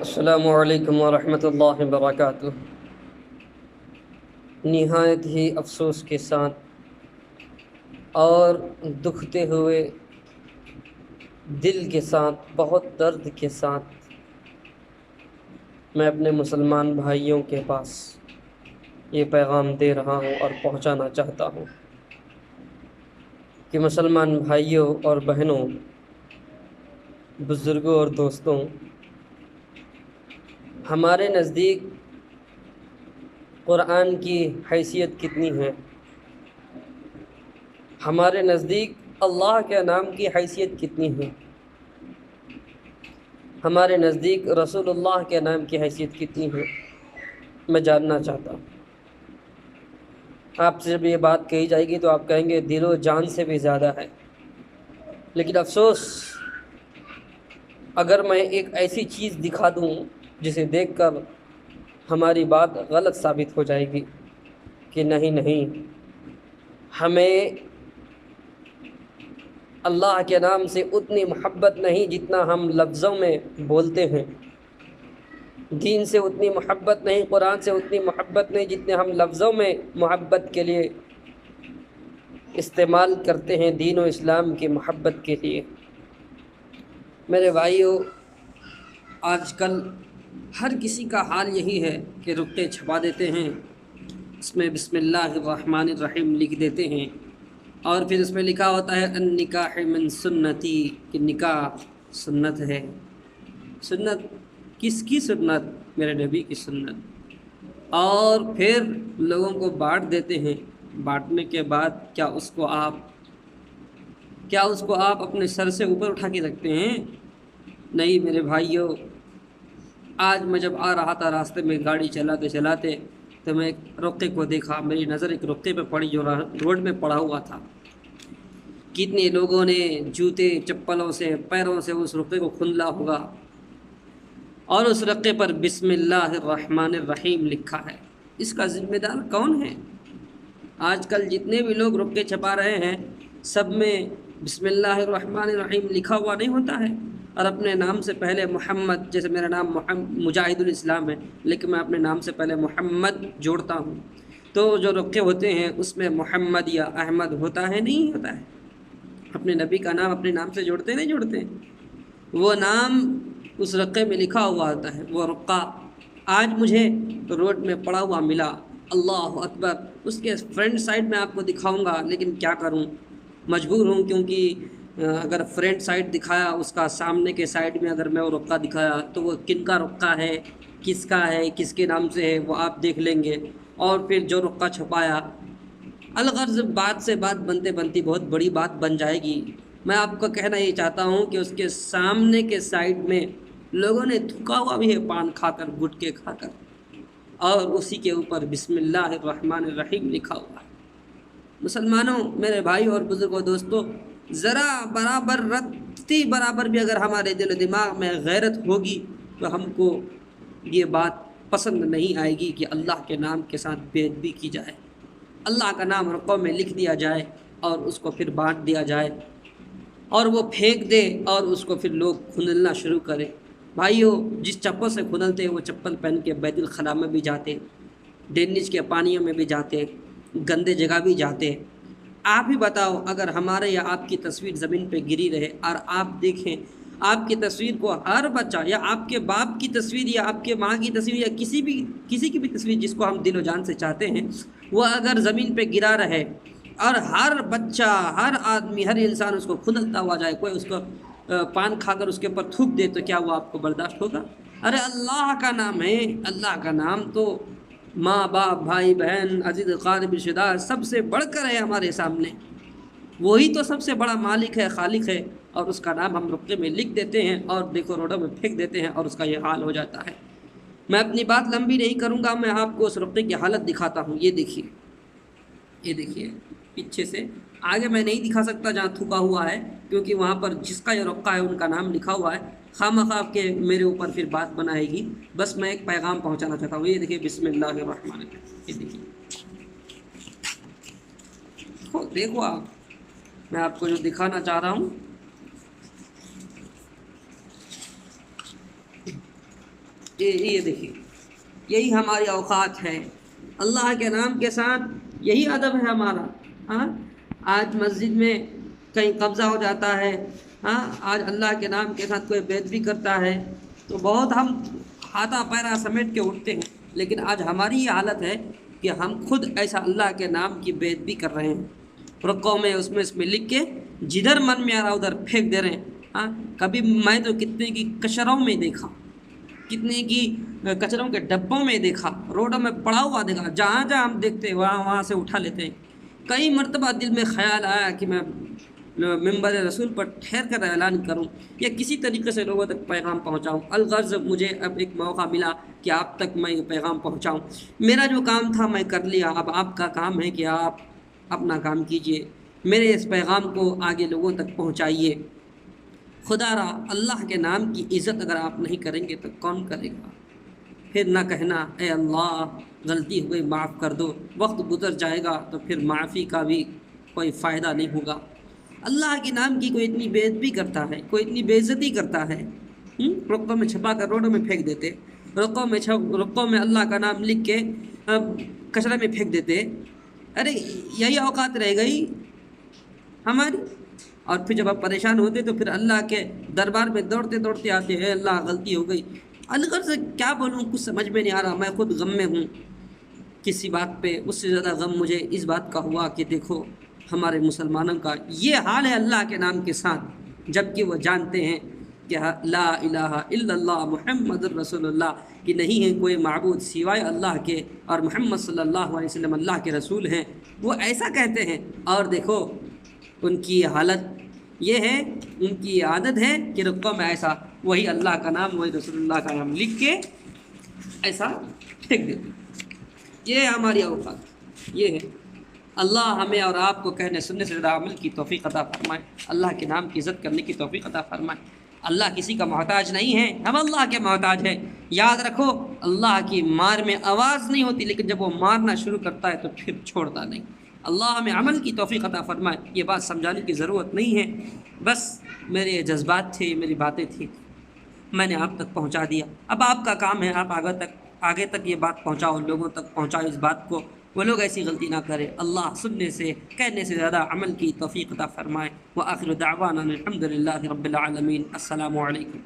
السلام علیکم ورحمۃ اللہ وبرکاتہ۔ نہایت ہی افسوس کے ساتھ اور دکھتے ہوئے دل کے ساتھ، بہت درد کے ساتھ میں اپنے مسلمان بھائیوں کے پاس یہ پیغام دے رہا ہوں اور پہنچانا چاہتا ہوں کہ مسلمان بھائیوں اور بہنوں، بزرگوں اور دوستوں، ہمارے نزدیک قرآن کی حیثیت کتنی ہے، ہمارے نزدیک اللہ کے نام کی حیثیت کتنی ہے، ہمارے نزدیک رسول اللہ کے نام کی حیثیت کتنی ہے، میں جاننا چاہتا ہوں۔ آپ سے جب یہ بات کہی جائے گی تو آپ کہیں گے دل و جان سے بھی زیادہ ہے، لیکن افسوس، اگر میں ایک ایسی چیز دکھا دوں جسے دیکھ کر ہماری بات غلط ثابت ہو جائے گی کہ نہیں، ہمیں اللہ کے نام سے اتنی محبت نہیں جتنا ہم لفظوں میں بولتے ہیں، دین سے اتنی محبت نہیں، قرآن سے اتنی محبت نہیں جتنے ہم لفظوں میں محبت کے لیے استعمال کرتے ہیں، دین و اسلام کی محبت کے لیے۔ میرے بھائیو، آج کل ہر کسی کا حال یہی ہے کہ رقعے چھپا دیتے ہیں، اس میں بسم اللہ الرحمن الرحیم لکھ دیتے ہیں، اور پھر اس میں لکھا ہوتا ہے النکاح من سنتی، کہ نکاح سنت ہے۔ سنت کس کی سنت؟ میرے نبی کی سنت۔ اور پھر لوگوں کو بانٹ دیتے ہیں۔ بانٹنے کے بعد کیا اس کو آپ اپنے سر سے اوپر اٹھا کے رکھتے ہیں؟ نہیں میرے بھائیوں، آج میں جب آ رہا تھا راستے میں گاڑی چلاتے چلاتے تو میں ایک رقعے کو دیکھا، میری نظر ایک رقعے پہ پڑی جو روڈ میں پڑا ہوا تھا۔ کتنے لوگوں نے جوتے چپلوں سے، پیروں سے اس رقعے کو کھندا ہوگا، اور اس رقعے پر بسم اللہ الرحمن الرحیم لکھا ہے۔ اس کا ذمہ دار کون ہے؟ آج کل جتنے بھی لوگ رقعے چھپا رہے ہیں، سب میں بسم اللہ الرحمن الرحیم لکھا ہوا نہیں ہوتا ہے، اور اپنے نام سے پہلے محمد، جیسے میرا نام مجاہد الاسلام ہے، لیکن میں اپنے نام سے پہلے محمد جوڑتا ہوں۔ تو جو رقعے ہوتے ہیں اس میں محمد یا احمد ہوتا ہے؟ نہیں ہوتا ہے۔ اپنے نبی کا نام اپنے نام سے جوڑتے نہیں جوڑتے، وہ نام اس رقعے میں لکھا ہوا ہوتا ہے۔ وہ رقعہ آج مجھے روڈ میں پڑا ہوا ملا، اللہ اکبر، اس کے فرنٹ سائڈ میں آپ کو دکھاؤں گا، لیکن کیا کروں، مجبور ہوں، کیونکہ اگر فرنٹ سائڈ دکھایا، اس کا سامنے کے سائڈ میں اگر میں وہ رقعہ دکھایا تو وہ کن کا رقعہ ہے، کس کا ہے، کس کے نام سے ہے، وہ آپ دیکھ لیں گے۔ اور پھر جو رقعہ چھپایا، الغرض بات سے بات بنتے بنتی بہت بڑی بات بن جائے گی۔ میں آپ کو کہنا یہ چاہتا ہوں کہ اس کے سامنے کے سائڈ میں لوگوں نے تھوکا ہوا بھی ہے، پان کھا کر، گٹکے کھا کر، اور اسی کے اوپر بسم اللہ الرحمن الرحیم لکھا ہوا ہے۔ مسلمانوں، میرے بھائی اور بزرگوں، دوستوں، ذرا برابر رتی برابر بھی اگر ہمارے دل و دماغ میں غیرت ہوگی تو ہم کو یہ بات پسند نہیں آئے گی کہ اللہ کے نام کے ساتھ بے ادبی کی جائے، اللہ کا نام رقعوں میں لکھ دیا جائے اور اس کو پھر بانٹ دیا جائے، اور وہ پھینک دے اور اس کو پھر لوگ کھندلنا شروع کریں۔ بھائیو، جس چپل سے کھندلتے وہ چپل پہن کے بیت الخلاء میں بھی جاتے، ڈینیج کے پانیوں میں بھی جاتے، گندے جگہ بھی جاتے۔ آپ ہی بتاؤ، اگر ہمارے یا آپ کی تصویر زمین پہ گری رہے اور آپ دیکھیں آپ کی تصویر کو ہر بچہ، یا آپ کے باپ کی تصویر، یا آپ کے ماں کی تصویر، یا کسی کی بھی تصویر جس کو ہم دل و جان سے چاہتے ہیں، وہ اگر زمین پہ گرا رہے اور ہر بچہ، ہر آدمی، ہر انسان اس کو کھندلتا ہوا جائے، کوئی اس کو پان کھا کر اس کے اوپر تھوک دے، تو کیا وہ آپ کو برداشت ہوگا؟ ارے اللہ کا نام ہے، اللہ کا نام تو ماں باپ، بھائی بہن، عزیز قارب رشتہ دار سب سے بڑھ کر ہے ہمارے سامنے۔ وہی تو سب سے بڑا مالک ہے، خالق ہے، اور اس کا نام ہم رقعے میں لکھ دیتے ہیں اور دیکھو روڈوں میں پھینک دیتے ہیں، اور اس کا یہ حال ہو جاتا ہے۔ میں اپنی بات لمبی نہیں کروں گا، میں آپ کو اس رقعے کی حالت دکھاتا ہوں۔ یہ دیکھیے پیچھے سے، آگے میں نہیں دکھا سکتا جہاں تھوکا ہوا ہے، کیونکہ وہاں پر جس کا یہ رقعہ ہے ان کا نام لکھا ہوا ہے، خواہ کے میرے اوپر پھر بات بنائے گی۔ بس میں ایک پیغام پہنچانا چاہتا ہوں۔ یہ دیکھیے بسم اللہ الرحمن الرحیم، یہ دیکھیے، دیکھو آپ، میں آپ کو جو دکھانا چاہ رہا ہوں، یہ دیکھیے، یہی ہماری اوقات ہے، اللہ کے نام کے ساتھ یہی ادب ہے ہمارا۔ ہاں، آج مسجد میں کہیں قبضہ ہو جاتا ہے، ہاں، آج اللہ کے نام کے ساتھ کوئی بے ادبی کرتا ہے تو بہت ہم ہاتھا پیرا سمیٹ کے اٹھتے ہیں، لیکن آج ہماری یہ حالت ہے کہ ہم خود ایسا اللہ کے نام کی بے ادبی کر رہے ہیں، رکوع میں اس میں لکھ کے جدھر من میں آ رہا ادھر پھینک دے رہے ہیں۔ ہاں، کبھی میں تو کتنے کی کچروں میں دیکھا، کتنے کی کچروں کے ڈبوں میں دیکھا، روڈوں میں پڑا ہوا دیکھا، جہاں جہاں ہم دیکھتے ہیں وہاں سے اٹھا لیتے ہیں۔ کئی مرتبہ دل میں خیال آیا کہ میں منبر رسول پر ٹھہر کر اعلان کروں یا کسی طریقے سے لوگوں تک پیغام پہنچاؤں۔ الغرض مجھے اب ایک موقع ملا کہ آپ تک میں یہ پیغام پہنچاؤں۔ میرا جو کام تھا میں کر لیا، اب آپ کا کام ہے کہ آپ اپنا کام کیجئے، میرے اس پیغام کو آگے لوگوں تک پہنچائیے۔ خدا را اللہ کے نام کی عزت اگر آپ نہیں کریں گے تو کون کرے گا؟ پھر نہ کہنا اے اللہ غلطی ہو گئی معاف کر دو، وقت گزر جائے گا تو پھر معافی کا بھی کوئی فائدہ نہیں ہوگا۔ اللہ کے نام کی کوئی اتنی بے ادبی کرتا ہے، کوئی اتنی بے عزتی کرتا ہے، رقوں میں چھپا کر روڈوں میں پھینک دیتے، رقوں میں اللہ کا نام لکھ کے کچرے میں پھینک دیتے۔ ارے یہی اوقات رہ گئی ہماری، اور پھر جب آپ پریشان ہوتے تو پھر اللہ کے دربار میں دوڑتے دوڑتے آتے ہیں، اللہ غلطی ہو گئی۔ الغرض سے کیا بولوں، کچھ سمجھ میں نہیں آ رہا، میں خود غم میں ہوں کسی بات پہ۔ اس سے زیادہ غم مجھے اس بات کا ہوا کہ دیکھو ہمارے مسلمانوں کا یہ حال ہے اللہ کے نام کے ساتھ، جبکہ وہ جانتے ہیں کہ لا الہ الا اللہ محمد الرسول اللہ، کہ نہیں ہے کوئی معبود سوائے اللہ کے، اور محمد صلی اللہ علیہ وسلم اللہ کے رسول ہیں، وہ ایسا کہتے ہیں۔ اور دیکھو ان کی حالت یہ ہے، ان کی عادت ہے کہ رقوں میں ایسا وہی اللہ کا نام، وہی رسول اللہ کا نام لکھ کے ایسا پھینک دیتے۔ یہ ہماری اوقات یہ ہے۔ اللہ ہمیں اور آپ کو کہنے سننے سے زیادہ عمل کی توفیق عطا فرمائے، اللہ کے نام کی عزت کرنے کی توفیق عطا فرمائے۔ اللہ کسی کا محتاج نہیں ہے، ہم اللہ کے محتاج ہیں۔ یاد رکھو اللہ کی مار میں آواز نہیں ہوتی، لیکن جب وہ مارنا شروع کرتا ہے تو پھر چھوڑتا نہیں۔ اللہ ہمیں عمل کی توفیق عطا فرمائے۔ یہ بات سمجھانے کی ضرورت نہیں ہے، بس میرے جذبات تھے، میری باتیں تھیں، میں نے آپ تک پہنچا دیا۔ اب آپ کا کام ہے، آپ آگے تک یہ بات پہنچاؤ، لوگوں تک پہنچاؤ اس بات کو، وہ لوگ ایسی غلطی نہ کریں۔ اللہ سننے سے کہنے سے زیادہ عمل کی توفیق عطا فرمائے۔ وآخر دعوانا الحمد للہ رب العالمین۔ السلام علیکم۔